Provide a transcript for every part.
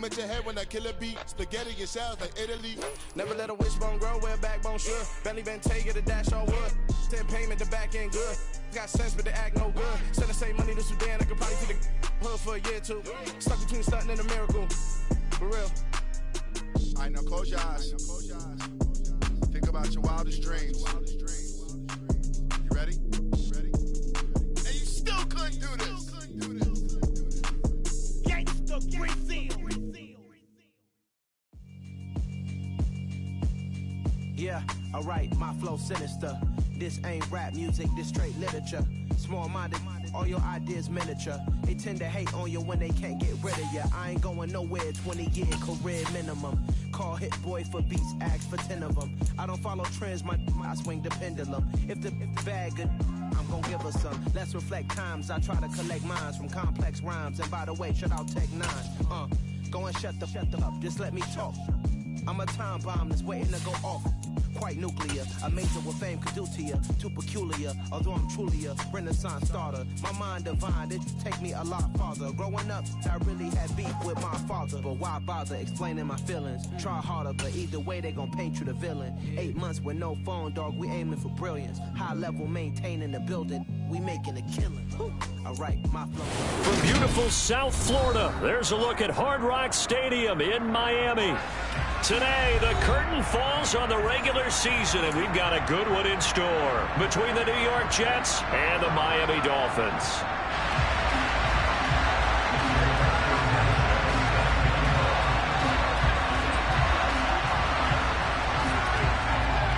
at your head when I kill a beat. Spaghetti and shells like Italy. Never let a wishbone grow where a backbone should. Bentley Bentay get a dash on wood. 10 payment, the back end good. Got sense, but the act no good. Send the same money to Sudan, I could probably see the hood for a year or two. Stuck between stunting and a miracle. For real. All right, now close your eyes. Think about your wildest dreams. You ready? And you still couldn't do this. Gangsta Brazil. Yeah, alright, my flow sinister. This ain't rap music, this straight literature. Small-minded, all your ideas miniature. They tend to hate on you when they can't get rid of you. I ain't going nowhere, 20-year career minimum. Call Hit Boy for beats, ask for 10 of them. I don't follow trends, I swing the pendulum. If the bag good, I'm gonna give her some. Let's reflect times, I try to collect minds from complex rhymes. And by the way, shut out Tech 9. Go and shut the up, just let me talk. I'm a time bomb that's waiting to go off. Quite nuclear, amazing what fame could do to you. Too peculiar, although I'm truly a renaissance starter. My mind divine, it take me a lot farther. Growing up, I really had beef with my father. But why bother explaining my feelings? Try harder, but either way they gon' paint you the villain. 8 months with no phone, dog, we aiming for brilliance. High level maintaining the building, we making a killing. Alright, my flow. From beautiful South Florida, there's a look at Hard Rock Stadium in Miami. Today, the curtain falls on the regular season, and we've got a good one in store between the New York Jets and the Miami Dolphins.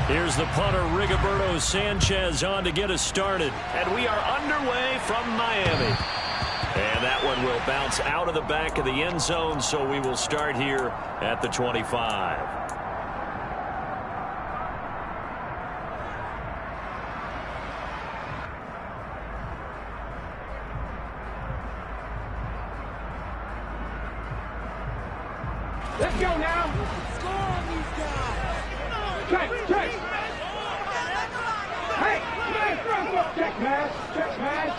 Here's the punter, Rigoberto Sanchez, on to get us started. And we are underway from Miami. And that one will bounce out of the back of the end zone, so we will start here at the 25. Let's go now. Score on these guys. Check. Hey, check, man. Check, man.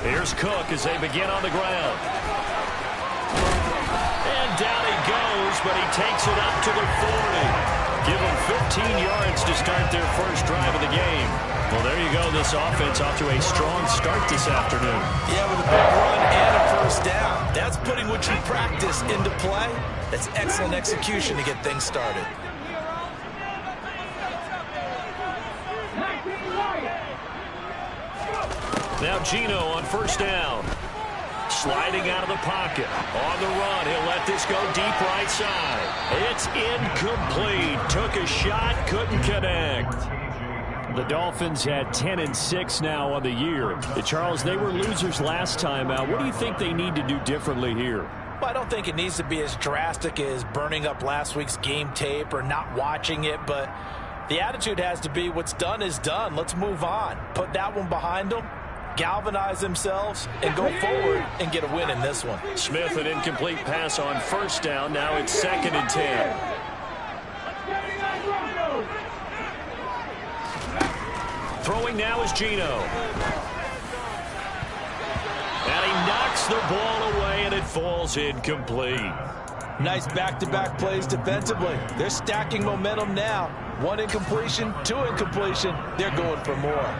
Here's Cook as they begin on the ground. And down he goes, but he takes it up to the 40. Give them 15 yards to start their first drive of the game. Well, there you go. This offense off to a strong start this afternoon. Yeah, with a big run and a first down. That's putting what you practice into play. That's excellent execution to get things started. Now Geno on first down. Sliding out of the pocket. On the run, he'll let this go deep right side. It's incomplete. Took a shot, couldn't connect. The Dolphins had 10-6 now on the year. Charles, they were losers last time out. What do you think they need to do differently here? Well, I don't think it needs to be as drastic as burning up last week's game tape or not watching it, but the attitude has to be what's done is done. Let's move on. Put that one behind them. Galvanize themselves and go forward and get a win in this one. Smith, an incomplete pass on first down. Now it's 2nd and 10. Throwing now is Geno. And he knocks the ball away, and it falls incomplete. Nice back-to-back plays defensively. They're stacking momentum now. 1 incompletion, 2 incompletion. They're going for more.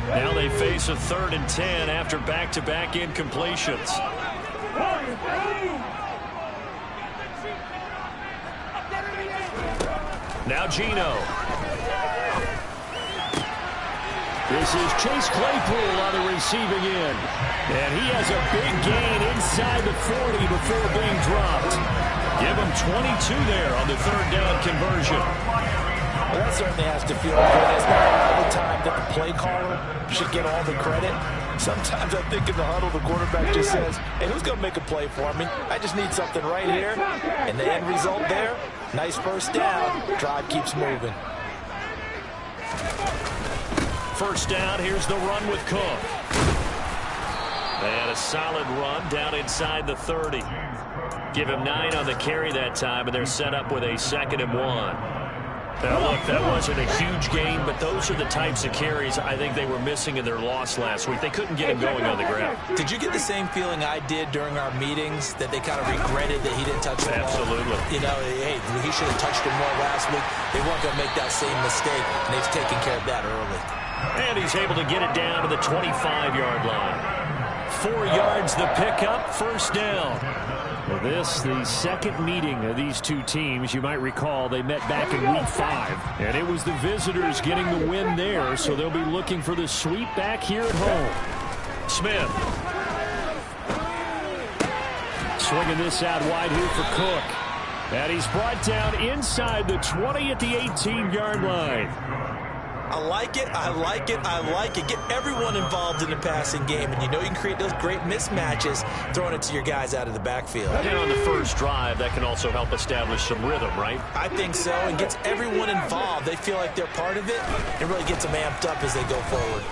Now they face a 3rd and 10 after back-to-back incompletions. Now Geno. This is Chase Claypool on the receiving end. And he has a big gain inside the 40 before being dropped. Give him 22 there on the 3rd down conversion. Well, that certainly has to feel good. It's not all the time that the play caller should get all the credit. Sometimes I think in the huddle, the quarterback just says, hey, who's going to make a play for me? I just need something right here. And the end result there, nice first down. Drive keeps moving. First down, here's the run with Cook. And a solid run down inside the 30. Give him 9 on the carry that time, and they're set up with a 2nd and 1. Now, look, that wasn't a huge gain, but those are the types of carries I think they were missing in their loss last week. They couldn't get him going on the ground. Did you get the same feeling I did during our meetings, that they kind of regretted that he didn't touch the ball? Absolutely. You know, hey, he should have touched it more last week. They weren't going to make that same mistake, and they've taken care of that early. And he's able to get it down to the 25-yard line. 4 yards the pickup, first down. Well, this, the second meeting of these two teams. You might recall they met back in Week 5. And it was the visitors getting the win there, so they'll be looking for the sweep back here at home. Smith. Swinging this out wide here for Cook. And he's brought down inside the 20 at the 18-yard line. I like it, I like it, I like it. Get everyone involved in the passing game, and you know you can create those great mismatches throwing it to your guys out of the backfield. And on the first drive, that can also help establish some rhythm, right? I think so, and gets everyone involved. They feel like they're part of it, and really gets them amped up as they go forward.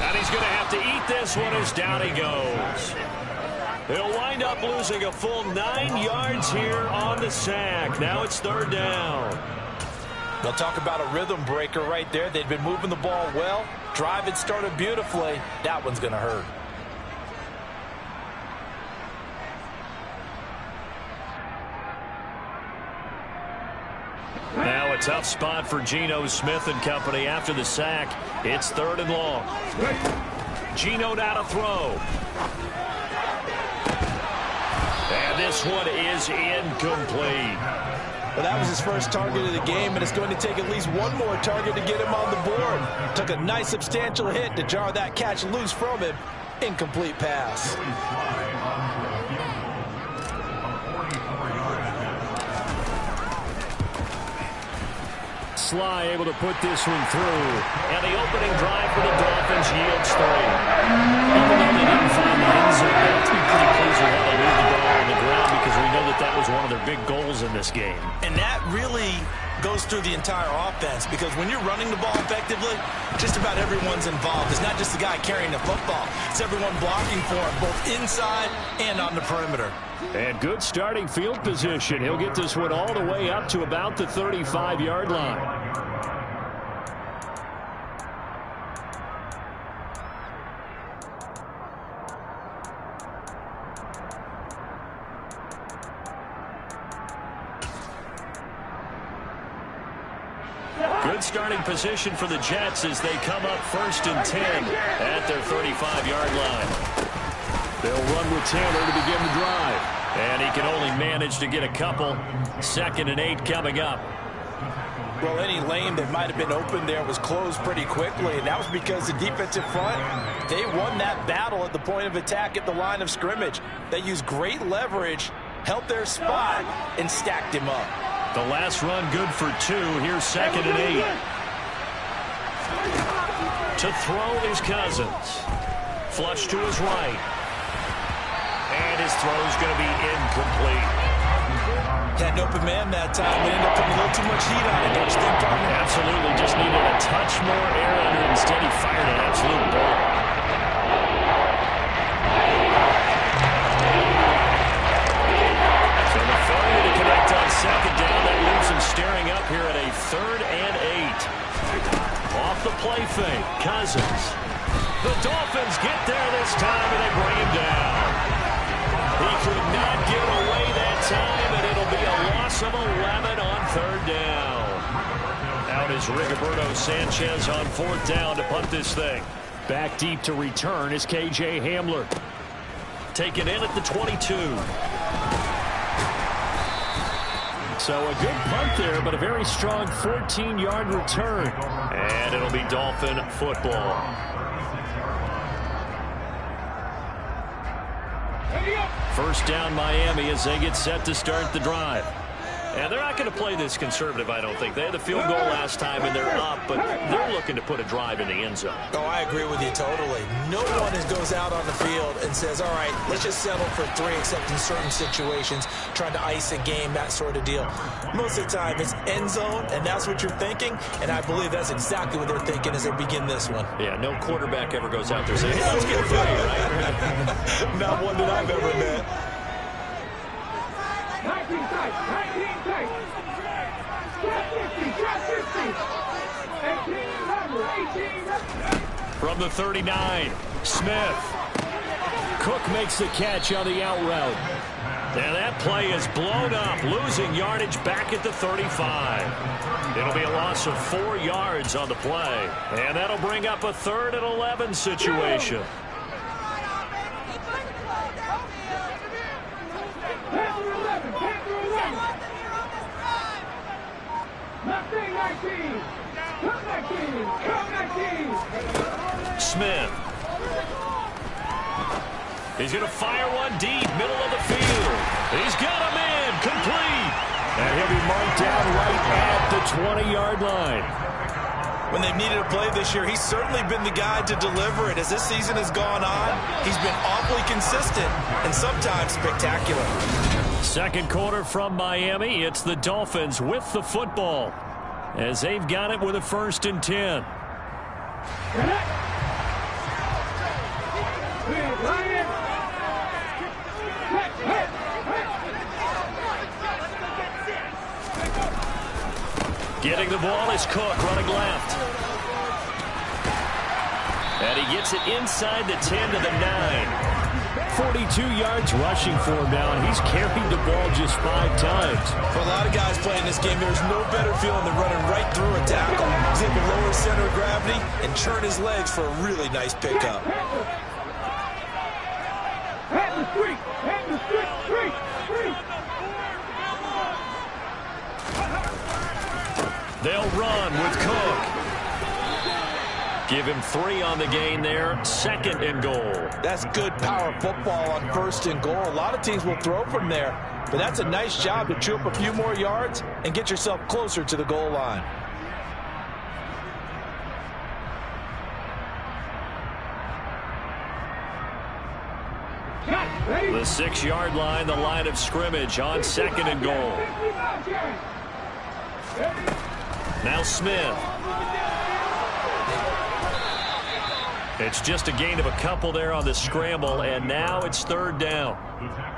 And he's going to have to eat this one as down he goes. He'll wind up losing a full 9 yards here on the sack. Now it's third down. They'll talk about a rhythm breaker right there. They've been moving the ball well. Drive had started beautifully. That one's going to hurt. Now a tough spot for Geno Smith and company after the sack. It's third and long. Geno now to throw. And this one is incomplete. Well, that was his first target of the game, and it's going to take at least one more target to get him on the board. Took a nice substantial hit to jar that catch loose from him. Incomplete pass. Sly able to put this one through. And the opening drive for the Dolphins yields 3. Even though they didn't find the end zone, they have to be pretty pleased with how they moved the ball on the ground, because we know that that was one of their big goals in this game. And that really goes through the entire offense, because when you're running the ball effectively, just about everyone's involved. It's not just the guy carrying the football. It's everyone blocking for him, both inside and on the perimeter. And good starting field position. He'll get this one all the way up to about the 35-yard line. Good starting position for the Jets as they come up 1st and 10 at their 35-yard line. They'll run with Taylor to begin the drive. And he can only manage to get a couple. 2nd and 8 coming up. Well, any lane that might have been open there was closed pretty quickly, and that was because the defensive front, they won that battle at the point of attack at the line of scrimmage. They used great leverage, held their spot, and stacked him up. The last run good for 2. Here's 2nd and 8. To throw is Cousins. Flush to his right. And his throw's going to be incomplete. Had an open man that time. They ended up putting a little too much heat on it, don't you think, partner? Absolutely. Just needed a touch more air under it. Instead, he fired an absolute ball. So the failure to connect on 2nd down, that leaves him staring up here at a 3rd and 8. Off the play fake, Cousins. The Dolphins get there this time, and they bring him down. He could not get away that time, and it'll be a loss of 11 on 3rd down. Out is Rigoberto Sanchez on 4th down to punt this thing. Back deep to return is K.J. Hamler. Taken in at the 22. So a good punt there, but a very strong 14-yard return. And it'll be Dolphin football. First down Miami as they get set to start the drive. And they're not going to play this conservative, I don't think. They had the field goal last time, and they're up, but they're looking to put a drive in the end zone. Oh, I agree with you totally. No one goes out on the field and says, all right, let's just settle for 3, except in certain situations, trying to ice a game, that sort of deal. Most of the time, it's end zone, and that's what you're thinking, and I believe that's exactly what they're thinking as they begin this one. Yeah, no quarterback ever goes out there saying, hey, let's get 3, right? Not one that I've ever met. From the 39, Smith. Cook makes the catch on the out route. And that play is blown up, losing yardage back at the 35. It'll be a loss of 4 yards on the play. And that'll bring up a 3rd and 11 situation. Smith. He's going to fire one deep, middle of the field. He's got him in, complete. And he'll be marked down right at the 20-yard line. When they've needed a play this year, he's certainly been the guy to deliver it. As this season has gone on, he's been awfully consistent and sometimes spectacular. Second quarter from Miami. It's the Dolphins with the football as they've got it with a 1st and 10. Getting the ball is Cook, running left. And he gets it inside the 10 to the 9. 42 yards rushing for him now, and he's carried the ball just 5 times. For a lot of guys playing this game, there's no better feeling than running right through a tackle. He's able to lower his center of gravity and turn his legs for a really nice pickup. They'll run with Cook. Give him 3 on the gain there. 2nd and goal. That's good power football on 1st and goal. A lot of teams will throw from there, but that's a nice job to chew up a few more yards and get yourself closer to the goal line. The 6-yard line, the line of scrimmage on 2nd and goal. Now Smith. It's just a gain of a couple there on the scramble, and now it's 3rd down.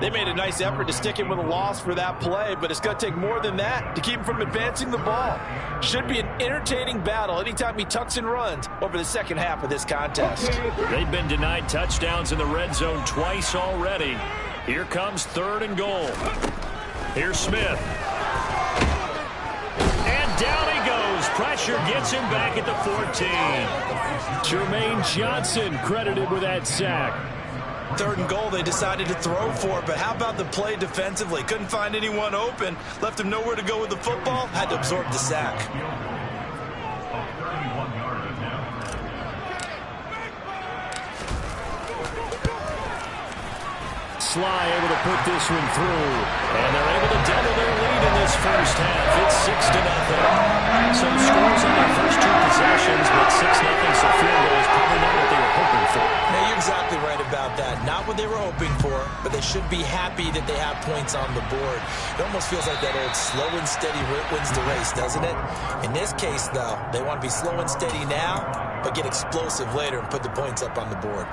They made a nice effort to stick him with a loss for that play, but it's going to take more than that to keep him from advancing the ball. Should be an entertaining battle anytime he tucks and runs over the second half of this contest. They've been denied touchdowns in the red zone twice already. Here comes 3rd and goal. Here's Smith. And down he goes. Pressure gets him back at the 14. Jermaine Johnson credited with that sack. 3rd and goal, they decided to throw for it, but how about the play defensively? Couldn't find anyone open, left him nowhere to go with the football, had to absorb the sack. Sly able to put this one through, and they're able to double their lead in this first half. It's 6-0. Some scores on their first 2 possessions, but 6-0, so field goal is probably not what they were hoping for. Now, you're exactly right about that. Not what they were hoping for, but they should be happy that they have points on the board. It almost feels like that old slow and steady wins the race, doesn't it? In this case, though, they want to be slow and steady now, but get explosive later and put the points up on the board.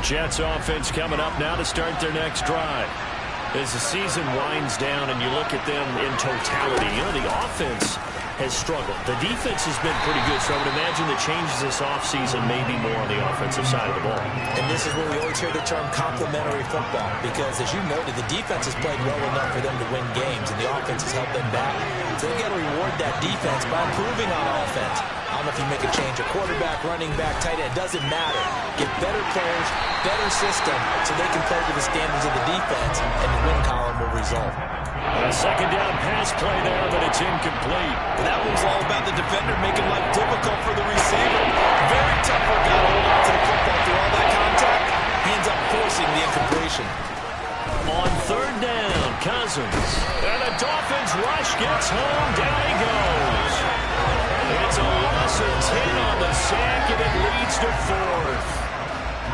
Jets offense coming up now to start their next drive. As the season winds down and you look at them in totality, the offense has struggled. The defense has been pretty good, so I would imagine the changes this offseason may be more on the offensive side of the ball. And this is where we always hear the term complementary football, because as you noted, the defense has played well enough for them to win games, and the offense has helped them back. So they've got to reward that defense by improving on offense. I don't know if you make a change, a quarterback, running back, tight end, doesn't matter. Get better players, better system, so they can play to the standards of the defense, and the win column will result. A 2nd down pass play there, but it's incomplete. That one's all about the defender making life difficult for the receiver. Very tough for a guy to hold on to the football through all that contact. He ends up forcing the incompletion. On 3rd down, Cousins. And the Dolphins rush gets home. Down he goes. It's a loss of 10 on the sack, and it leads to 4th.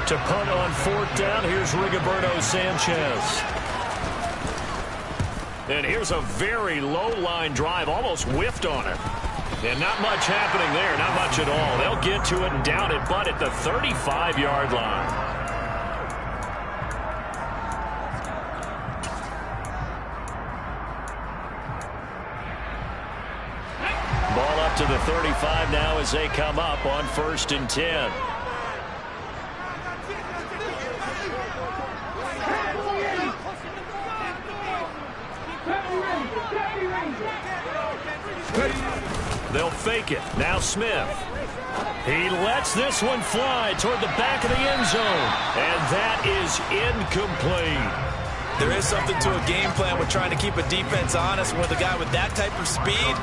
To punt on 4th down, here's Rigoberto Sanchez. And here's a very low-line drive, almost whiffed on it. And not much happening there, not much at all. They'll get to it and down it, but at the 35-yard line. to the 35 now as they come up on 1st and 10. They'll fake it. Now Smith. He lets this one fly toward the back of the end zone. And that is incomplete. There is something to a game plan with trying to keep a defense honest. With a guy with that type of speed,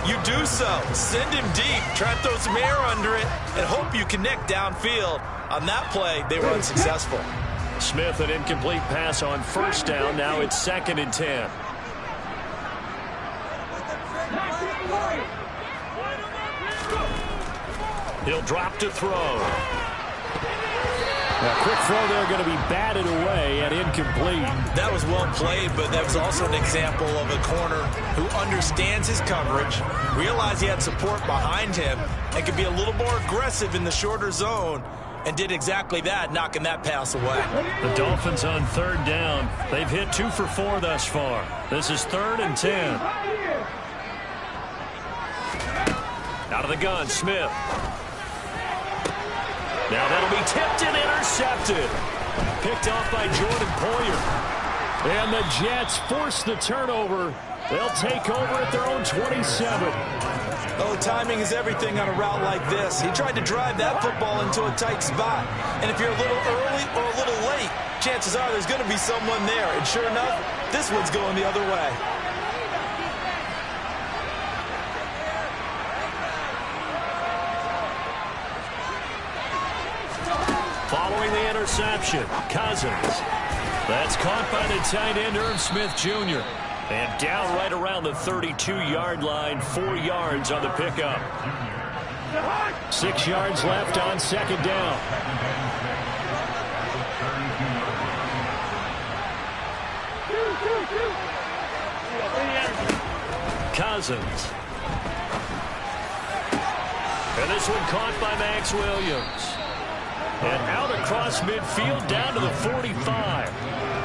you do so. Send him deep. Try and throw some air under it and hope you connect downfield. On that play, they were unsuccessful. Smith, an incomplete pass on 1st down. Now it's 2nd and 10. He'll drop to throw. A quick throw there going to be batted away and incomplete. That was well played, but that was also an example of a corner who understands his coverage, realized he had support behind him, and could be a little more aggressive in the shorter zone, and did exactly that, knocking that pass away. The Dolphins on 3rd down. They've hit 2 for 4 thus far. This is 3rd and 10. Out of the gun, Smith. Now that'll be tipped and intercepted. Picked off by Jordan Poyer. And the Jets force the turnover. They'll take over at their own 27. Oh, timing is everything on a route like this. He tried to drive that football into a tight spot. And if you're a little early or a little late, chances are there's going to be someone there. And sure enough, this one's going the other way. Following the interception, Cousins. That's caught by the tight end, Irv Smith Jr. And down right around the 32-yard line, 4 yards on the pickup. 6 yards left on 2nd down. Cousins. And this one caught by Max Williams. And out across midfield down to the 45.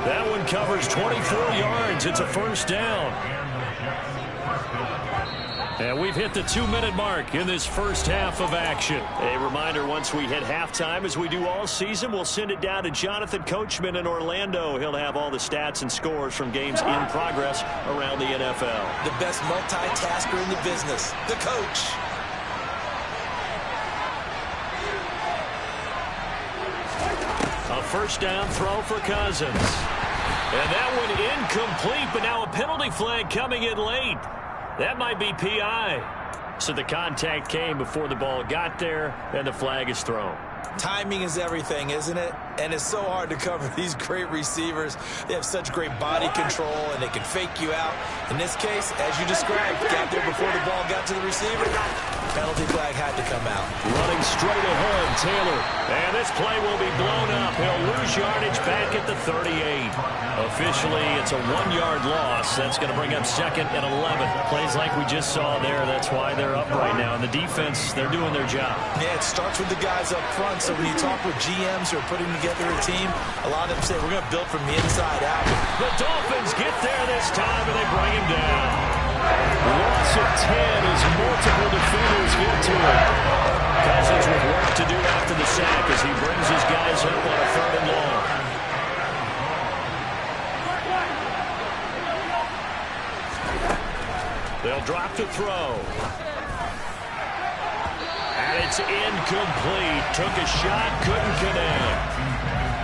That one covers 24 yards. It's a 1st down. And we've hit the 2-minute mark in this first half of action. A reminder, once we hit halftime, as we do all season, we'll send it down to Jonathan Coachman in Orlando. He'll have all the stats and scores from games in progress around the NFL. The best multitasker in the business, the coach. A 1st down throw for Cousins. And that one incomplete, but now a penalty flag coming in late. That might be PI. So the contact came before the ball got there, and the flag is thrown. Timing is everything, isn't it? And it's so hard to cover these great receivers. They have such great body control, and they can fake you out. In this case, as you described, got there before the ball got to the receiver. Penalty flag had to come out. Running straight ahead, Taylor. And this play will be blown up. He'll lose yardage back at the 38. Officially, it's a 1-yard loss. That's going to bring up 2nd and 11. Plays like we just saw there. That's why they're up right now. And the defense, they're doing their job. Yeah, it starts with the guys up front. So when you talk with GMs who are putting together a team, a lot of them say, we're going to build from the inside out. The Dolphins get there this time, and they bring him down. Loss of 10 as multiple defenders get to it. Cousins with work to do after the sack as he brings his guys up on a 3rd and long. They'll drop to throw. And it's incomplete. Took a shot, couldn't connect.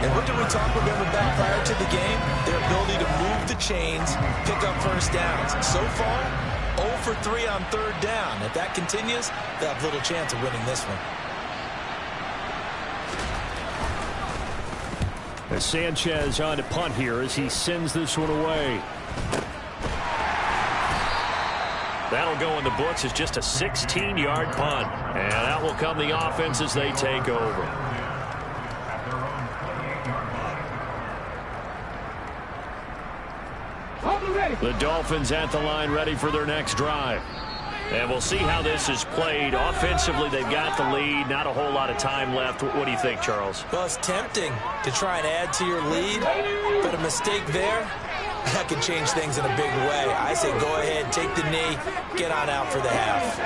And what did we talk with them about prior to the game? Their ability to move the chains, pick up 1st downs. So far, 0 for 3 on 3rd down. If that continues, they have little chance of winning this one. As Sanchez on to punt here as he sends this one away. That'll go in the books as just a 16-yard punt. And out will come the offense as they take over. The Dolphins at the line ready for their next drive. And we'll see how this is played. Offensively, they've got the lead. Not a whole lot of time left. What do you think, Charles? Well, it's tempting to try and add to your lead, but a mistake there, that could change things in a big way. I say go ahead, take the knee, get on out for the half.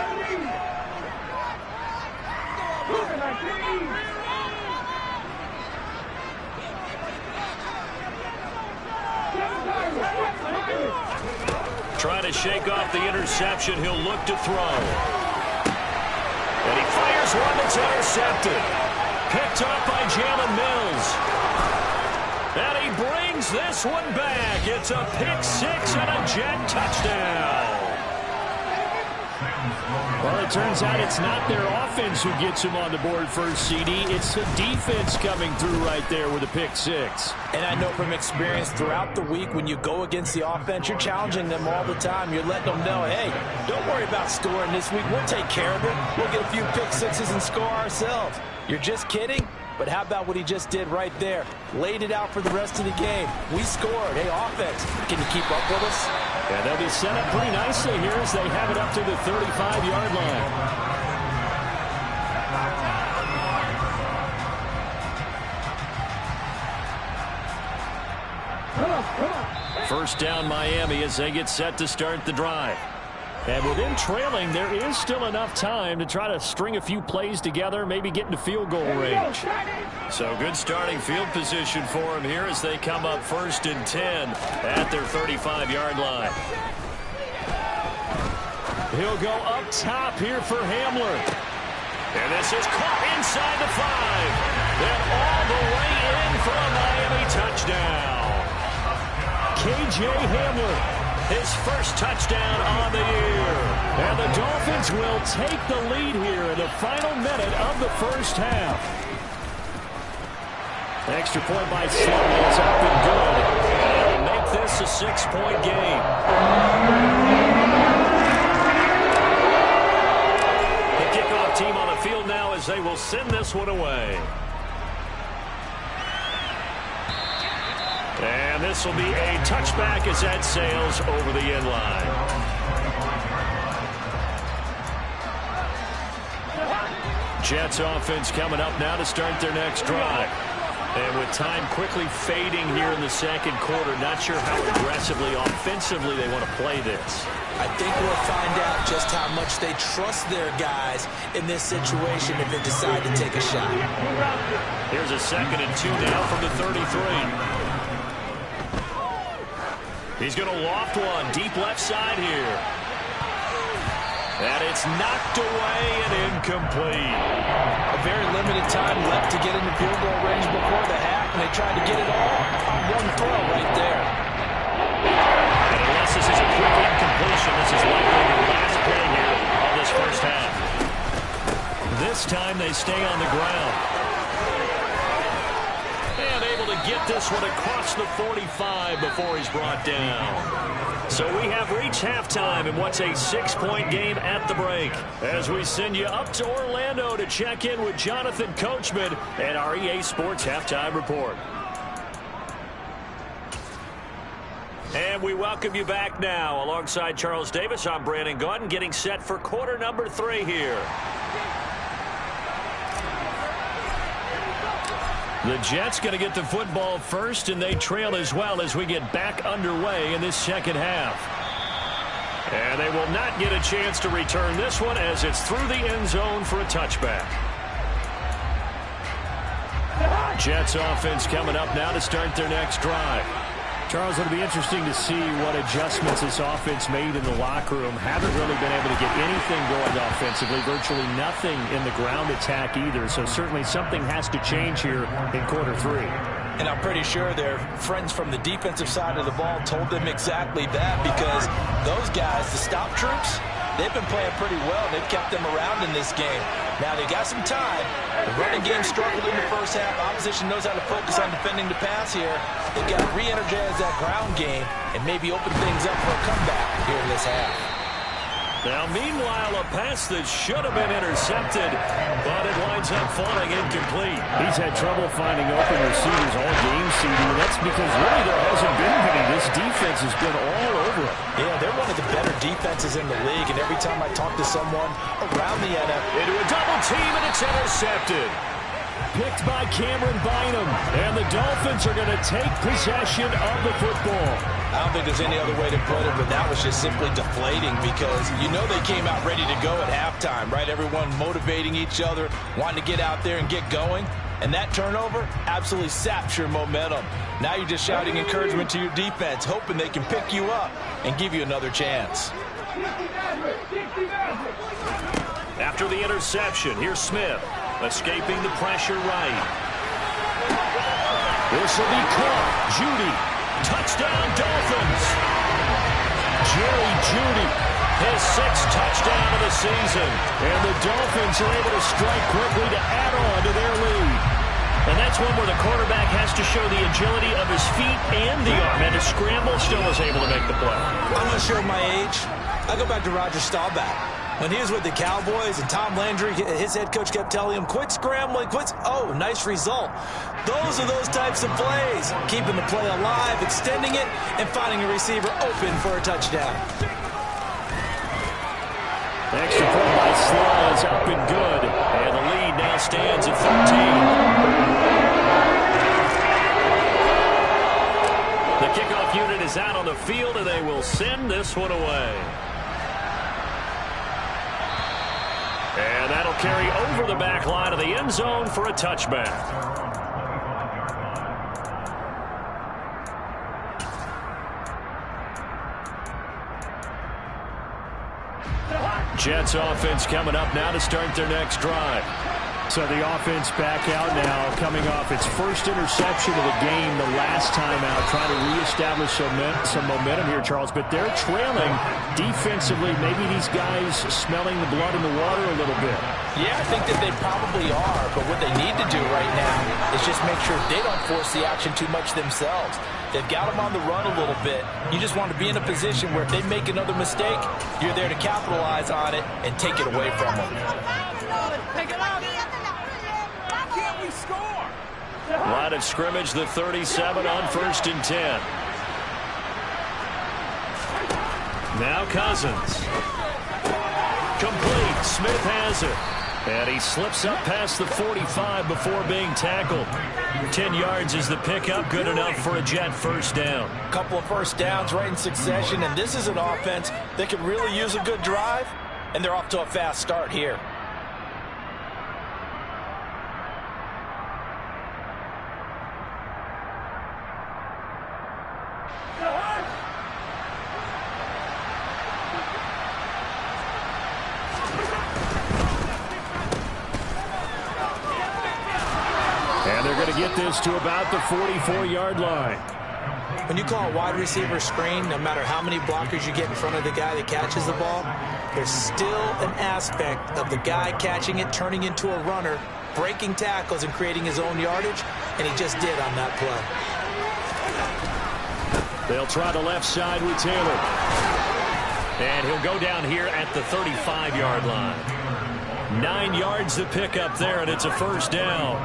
Trying to shake off the interception. He'll look to throw. And he fires one that's intercepted. Picked up by Jalen Mills. And he brings this one back. It's a pick six and a Jet touchdown. Well, it turns out it's not their offense who gets him on the board first, CD. It's the defense coming through right there with a pick six. And I know from experience throughout the week, when you go against the offense, you're challenging them all the time. You're letting them know, hey, don't worry about scoring this week. We'll take care of it. We'll get a few pick sixes and score ourselves. You're just kidding? But how about what he just did right there? Laid it out for the rest of the game. We scored. Hey, offense, can you keep up with us? Yeah, they'll be set up pretty nicely here as they have it up to the 35-yard line. First down Miami as they get set to start the drive. And with them trailing, there is still enough time to try to string a few plays together, maybe get into field goal range. So good starting field position for him here as they come up 1st and 10 at their 35-yard line. He'll go up top here for Hamler. And this is caught inside the 5. And all the way in for a Miami touchdown. KJ Hamler, his first touchdown on the year. And the Dolphins will take the lead here in the final minute of the first half. Extra point by Slaughter is up and good. And make this a 6-point game. The kickoff team on the field now as they will send this one away. And this will be a touchback as that sails over the end line. Jets offense coming up now to start their next drive. And with time quickly fading here in the second quarter, not sure how aggressively, offensively they want to play this. I think we'll find out just how much they trust their guys in this situation if they decide to take a shot. Here's a 2nd and 2 now from the 33. He's going to loft one deep left side here. And it's knocked away and incomplete. A very limited time left to get into field goal range before the half, and they tried to get it all on one throw right there. And unless this is a quick incompletion, this is likely the last play here of this first half. This time they stay on the ground. And able to get this one across the 45 before he's brought down. So we have reached halftime in what's a 6-point game at the break. As we send you up to Orlando to check in with Jonathan Coachman and our EA Sports Halftime Report. And we welcome you back now. Alongside Charles Davis, I'm Brandon Gaudin, getting set for quarter number 3 here. The Jets going to get the football first, and they trail as well as we get back underway in this second half. And they will not get a chance to return this one as it's through the end zone for a touchback. Jets offense coming up now to start their next drive. Charles, it'll be interesting to see what adjustments this offense made in the locker room. Haven't really been able to get anything going offensively, virtually nothing in the ground attack either. So certainly something has to change here in quarter 3. And I'm pretty sure their friends from the defensive side of the ball told them exactly that, because those guys, the stop troops, they've been playing pretty well. They've kept them around in this game. Now they got some time. The running game struggled in the first half. Opposition knows how to focus on defending the pass here. They've got to re-energize that ground game and maybe open things up for a comeback here in this half. Now, meanwhile, a pass that should have been intercepted, but it winds up falling incomplete. He's had trouble finding open receivers all game, CD. That's because really there hasn't been many. This defense has been all over it. Yeah, they're one of the better defenses in the league, and every time I talk to someone around the NFL, into a double team, and it's intercepted. Picked by Cameron Bynum, and the Dolphins are going to take possession of the football. I don't think there's any other way to put it, but that was just simply deflating because you know they came out ready to go at halftime, right? Everyone motivating each other, wanting to get out there and get going. And that turnover absolutely saps your momentum. Now you're just shouting encouragement to your defense, hoping they can pick you up and give you another chance. After the interception, here's Smith, escaping the pressure right. This will be caught. Jeudy. Touchdown, Dolphins. Jerry Jeudy, his 6th touchdown of the season. And the Dolphins are able to strike quickly to add on to their lead. And that's one where the quarterback has to show the agility of his feet and the arm. And to scramble, still is able to make the play. I'm not sure of my age. I go back to Roger Staubach. When he was with the Cowboys and Tom Landry, his head coach kept telling him, quit scrambling, quit. Oh, nice result. Those are those types of plays. Keeping the play alive, extending it, and finding a receiver open for a touchdown. The extra point by Slay is up and good. And the lead now stands at 13. The kickoff unit is out on the field, and they will send this one away. And that'll carry over the back line of the end zone for a touchback. Jets offense coming up now to start their next drive. So the offense back out now, coming off its first interception of the game the last time out, trying to reestablish some momentum here, Charles. But they're trailing defensively. Maybe these guys smelling the blood in the water a little bit. Yeah, I think that they probably are. But what they need to do right now is just make sure they don't force the action too much themselves. They've got them on the run a little bit. You just want to be in a position where if they make another mistake, you're there to capitalize on it and take it away from them. Line of scrimmage, the 37 on 1st and 10. Now Cousins. Complete. Smith has it. And he slips up past the 45 before being tackled. 10 yards is the pickup. Good enough for a Jet first down. A couple of first downs right in succession, and this is an offense that could really use a good drive, and they're off to a fast start here. Get this to about the 44-yard line. When you call a wide receiver screen, no matter how many blockers you get in front of the guy that catches the ball, there's still an aspect of the guy catching it, turning into a runner, breaking tackles and creating his own yardage, and he just did on that play. They'll try the left side with Taylor. And he'll go down here at the 35-yard line. 9 yards to pick up there, and it's a first down.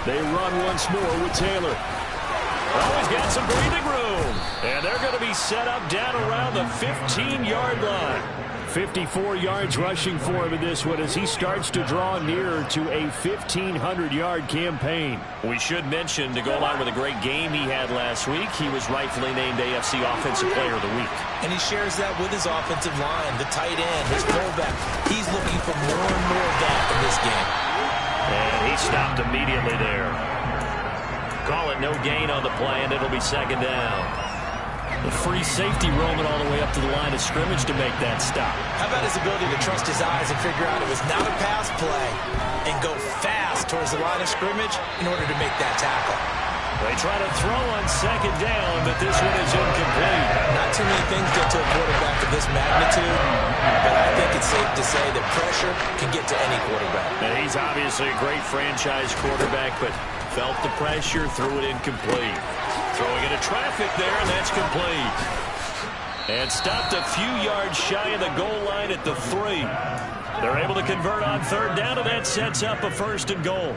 They run once more with Taylor. Always got some breathing room. And they're going to be set up down around the 15-yard line. 54 yards rushing for him in this one as he starts to draw nearer to a 1,500-yard campaign. We should mention, to go along with a great game he had last week, he was rightfully named AFC Offensive Player of the Week. And he shares that with his offensive line, the tight end, his fullback. He's looking for more and more of that in this game. And he stopped immediately there. Call it no gain on the play, and it'll be second down. The free safety roaming all the way up to the line of scrimmage to make that stop. How about his ability to trust his eyes and figure out it was not a pass play and go fast towards the line of scrimmage in order to make that tackle? They try to throw on second down, but this one is incomplete. Not too many things get to a quarterback of this magnitude, but I think it's safe to say that pressure can get to any quarterback. And he's obviously a great franchise quarterback, but felt the pressure, threw it incomplete. Throwing into traffic there, and that's complete. And stopped a few yards shy of the goal line at the 3. They're able to convert on third down, and that sets up a first and goal.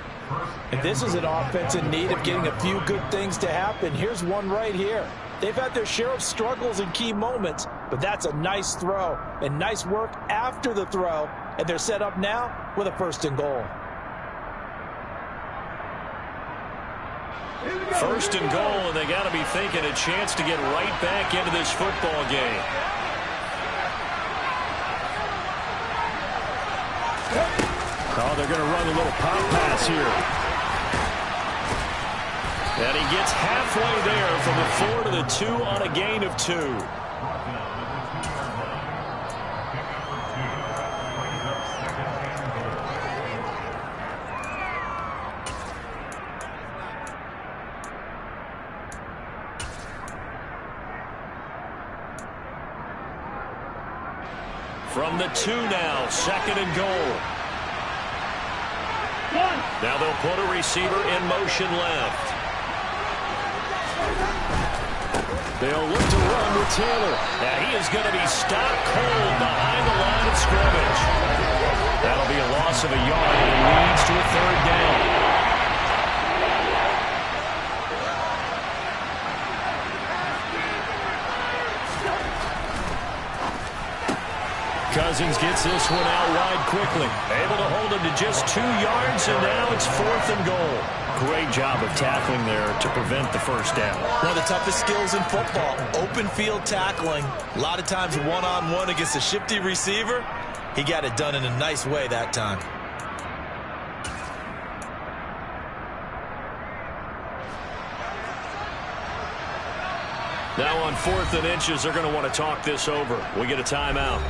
And this is an offense in need of getting a few good things to happen. Here's one right here. They've had their share of struggles in key moments, but that's a nice throw and nice work after the throw, and they're set up now with a first and goal. First and goal, and they got to be thinking a chance to get right back into this football game. Oh, they're going to run a little pop pass here. And he gets halfway there from the 4 to the 2 on a gain of 2. From the 2 now, second and goal. Now they'll put a receiver in motion left. They'll look to run with Taylor. And he is going to be stopped cold behind the line of scrimmage. That'll be a loss of a yard and leads to a third down. Cousins gets this one out wide quickly. Able to hold him to just 2 yards, and now it's 4th and goal. Great job of tackling there to prevent the first down. One of the toughest skills in football, open field tackling. A lot of times one-on-one against a shifty receiver. He got it done in a nice way that time. Now on 4th and inches, they're going to want to talk this over. We get a timeout.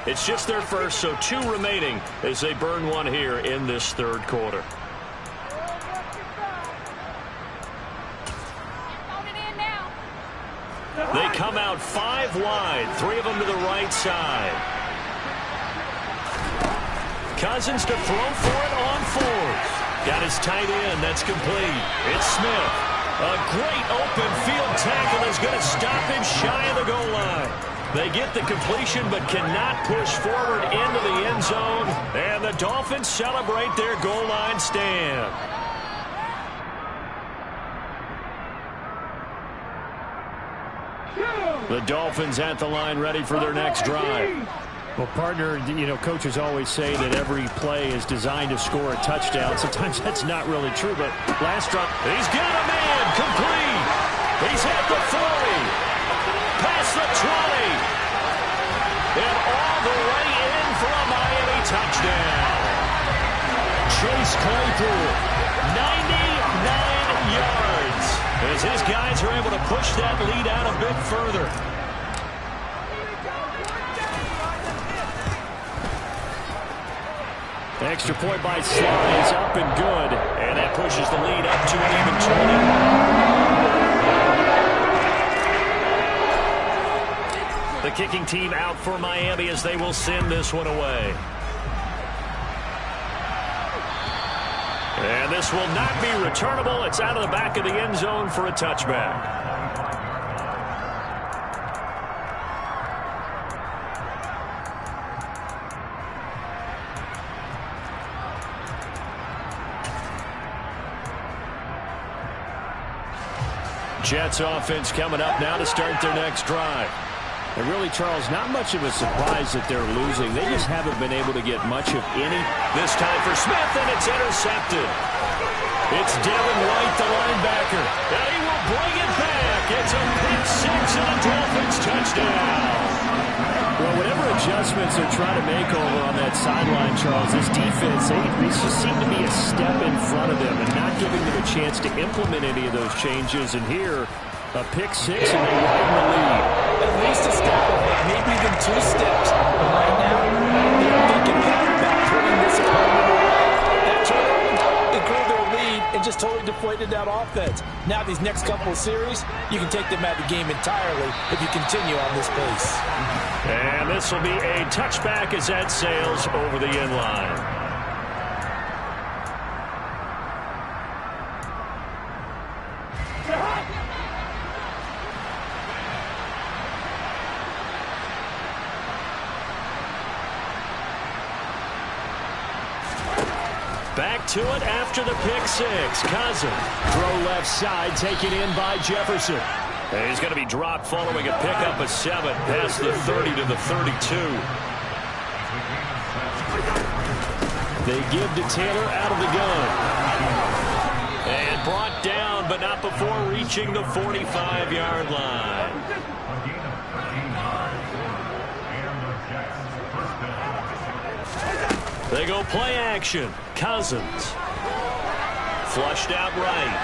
It's just their first, so 2 remaining as they burn one here in this third quarter. They come out 5 wide, 3 of them to the right side. Cousins to throw for it on 4th. Got his tight end. That's complete. It's Smith. A great open field tackle is going to stop him shy of the goal line. They get the completion but cannot push forward into the end zone. And the Dolphins celebrate their goal line stand. The Dolphins at the line ready for their next drive. Well, partner, you know, coaches always say that every play is designed to score a touchdown. Sometimes that's not really true, but last drive. He's got a man, complete. He's at the 40. Past the 20. And all the way in for a Miami touchdown. Chase Claypool, 99 yards. As his guys are able to push that lead out a bit further. Extra point by Sly is up and good. And that pushes the lead up to an even 20. The kicking team out for Miami as they will send this one away. And this will not be returnable. It's out of the back of the end zone for a touchback. Jets offense coming up now to start their next drive. And really, Charles, not much of a surprise that they're losing. They just haven't been able to get much of any. This time for Smith, and it's intercepted. It's Devin White, the linebacker. And he will bring it back. It's a pick 6 and a Dolphins touchdown. Well, whatever adjustments they're trying to make over on that sideline, Charles, this defense, they just seem to be a step in front of them and not giving them a chance to implement any of those changes. And here, a pick 6, and they widen the lead. At least a step ahead, maybe even 2 steps. But right now, they're thinking about putting this opponent away. That turnover, it grew their lead and just totally deflated that offense. Now these next couple of series, you can take them out of the game entirely if you continue on this pace. And this will be a touchback as that sails over the end line. Back to it after the pick 6. Cousins. Throw left side, taken in by Jefferson. And he's going to be dropped following a pickup of 7 past the 30 to the 32. They give to Taylor out of the gun. And brought down, but but not before reaching the 45-yard line. They go play action. Cousins. Flushed out right.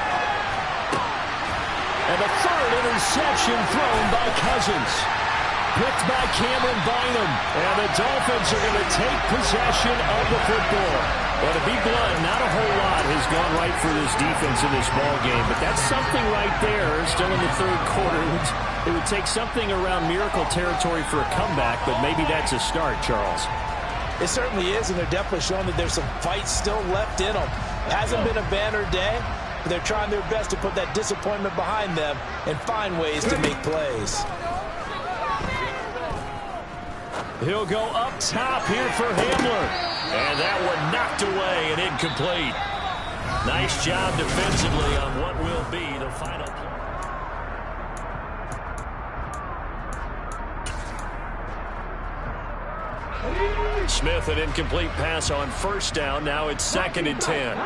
And the third interception thrown by Cousins. Picked by Cameron Bynum. And the Dolphins are going to take possession of the football. Well, to be blunt, not a whole lot has gone right for this defense in this ball game. But that's something right there. Still in the third quarter. It would take something around miracle territory for a comeback, but maybe that's a start, Charles. It certainly is, and they're definitely showing that there's some fight still left in them. Hasn't been a banner day, but they're trying their best to put that disappointment behind them and find ways to make plays. He'll go up top here for Hamler. And that one knocked away and incomplete. Nice job defensively on what will be the final play. Smith, an incomplete pass on first down. Now it's 2nd and 10.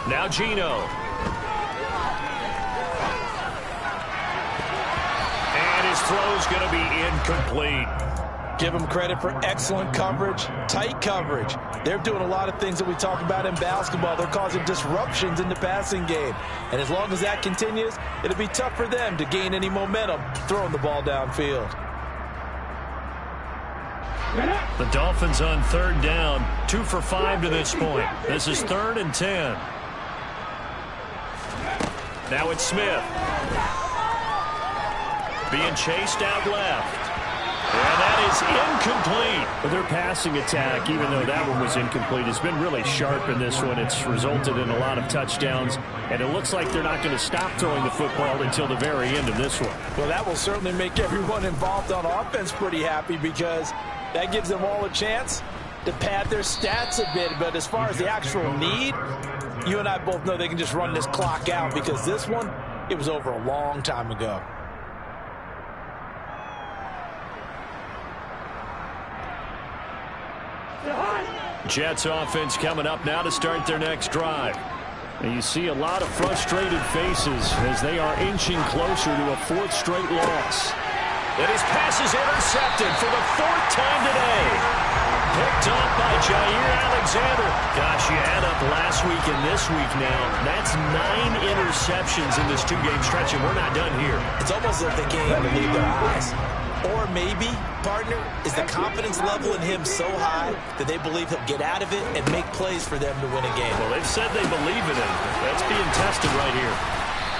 Now Geno. And his throw's going to be incomplete. Give them credit for excellent coverage, tight coverage. They're doing a lot of things that we talk about in basketball. They're causing disruptions in the passing game. And as long as that continues, it'll be tough for them to gain any momentum throwing the ball downfield. The Dolphins on 3rd down, 2 for 5 to this point. This is 3rd and 10. Now it's Smith. Being chased out left. And that is incomplete. But their passing attack, even though that one was incomplete, has been really sharp in this one. It's resulted in a lot of touchdowns, and it looks like they're not going to stop throwing the football until the very end of this one. Well, that will certainly make everyone involved on offense pretty happy because that gives them all a chance to pad their stats a bit. But as far as the actual need, you and I both know they can just run this clock out because this one, it was over a long time ago. Jets offense coming up now to start their next drive. And you see a lot of frustrated faces as they are inching closer to a 4th straight loss. And his pass is intercepted for the 4th time today. Picked up by Jair Alexander. Gosh, you add up last week and this week now. That's 9 interceptions in this 2-game stretch, and we're not done here. It's almost like they can't even believe their eyes. Or maybe, partner, is the confidence level in him so high that they believe he'll get out of it and make plays for them to win a game. Well, they've said they believe in him. That's being tested right here.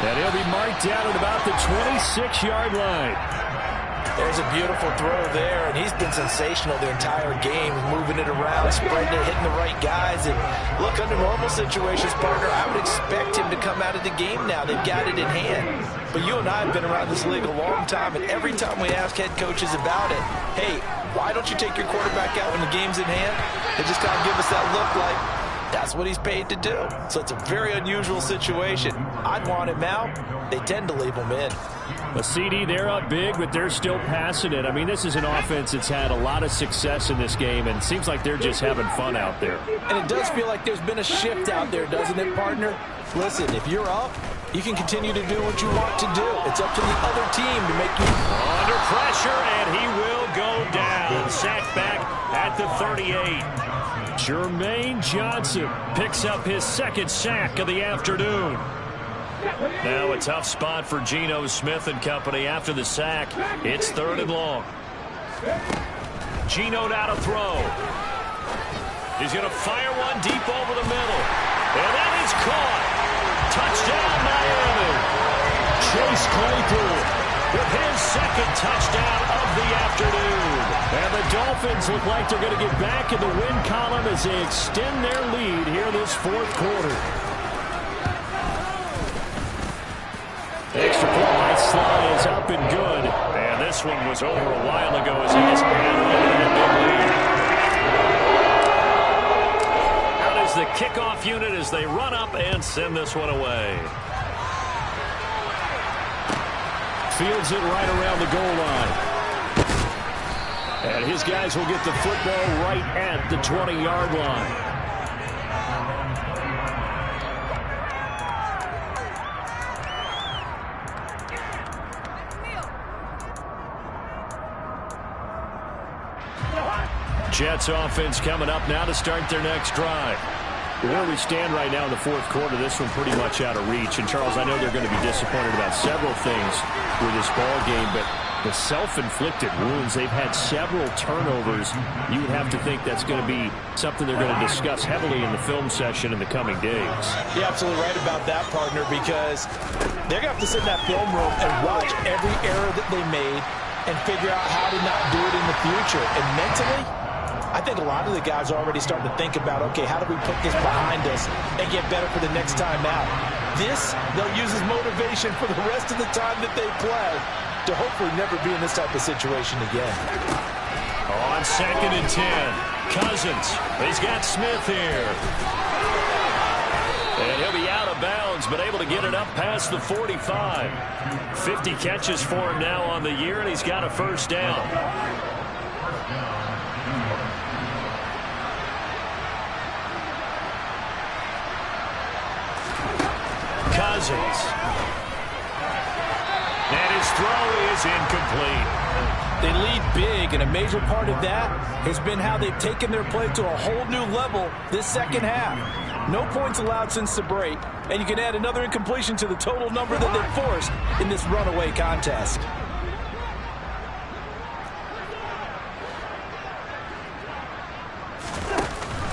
And he'll be marked down at about the 26-yard line. There's a beautiful throw there, and he's been sensational the entire game, moving it around, spreading it, hitting the right guys. And look, under normal situations, partner, I would expect him to come out of the game now. They've got it in hand. But you and I have been around this league a long time, and every time we ask head coaches about it, hey, why don't you take your quarterback out when the game's in hand? They just kind of give us that look like that's what he's paid to do. So it's a very unusual situation. I'd want him out. They tend to leave him in. A CD, they're up big, but they're still passing it. I mean, this is an offense that's had a lot of success in this game, and it seems like they're just having fun out there. And it does feel like there's been a shift out there, doesn't it, partner? Listen, if you're up, you can continue to do what you want to do. It's up to the other team to make you... Under pressure, and he will go down. Sacked back at the 38. Jermaine Johnson picks up his 2nd sack of the afternoon. Now a tough spot for Geno Smith and company after the sack. It's 3rd and long. Geno now to throw. He's going to fire one deep over the middle. And that is caught. Touchdown, Miami. Chase Claypool with his 2nd touchdown of the afternoon. And the Dolphins look like they're going to get back in the win column as they extend their lead here this 4th quarter. Extra point by Sly is up and good. And this one was over a while ago as he has handled a big lead. Out is the kickoff unit as they run up and send this one away. Fields it right around the goal line. And his guys will get the football right at the 20-yard line. Jets offense coming up now to start their next drive. Where we stand right now in the fourth quarter, this one pretty much out of reach. And, Charles, I know they're going to be disappointed about several things with this ball game, but the self-inflicted wounds, they've had several turnovers. You would have to think that's going to be something they're going to discuss heavily in the film session in the coming days. You're absolutely right about that, partner, because they're going to have to sit in that film room and watch every error that they made and figure out how to not do it in the future. And mentally, I think a lot of the guys are already starting to think about, okay, how do we put this behind us and get better for the next time out? This, they'll use as motivation for the rest of the time that they play to hopefully never be in this type of situation again. On 2nd and 10, Cousins. He's got Smith here. And he'll be out of bounds, but able to get it up past the 45. 50 catches for him now on the year, and he's got a first down. Cousins. And his throw is incomplete. They lead big, and a major part of that has been how they've taken their play to a whole new level this second half. No points allowed since the break, and you can add another incompletion to the total number that they've forced in this runaway contest.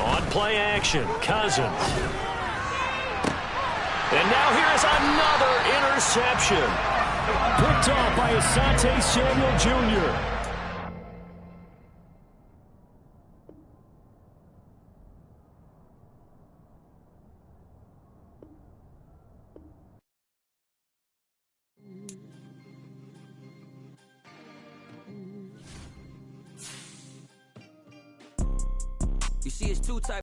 On play action, Cousins. And now here's another interception. Picked off by Asante Samuel Jr. You see, it's two types.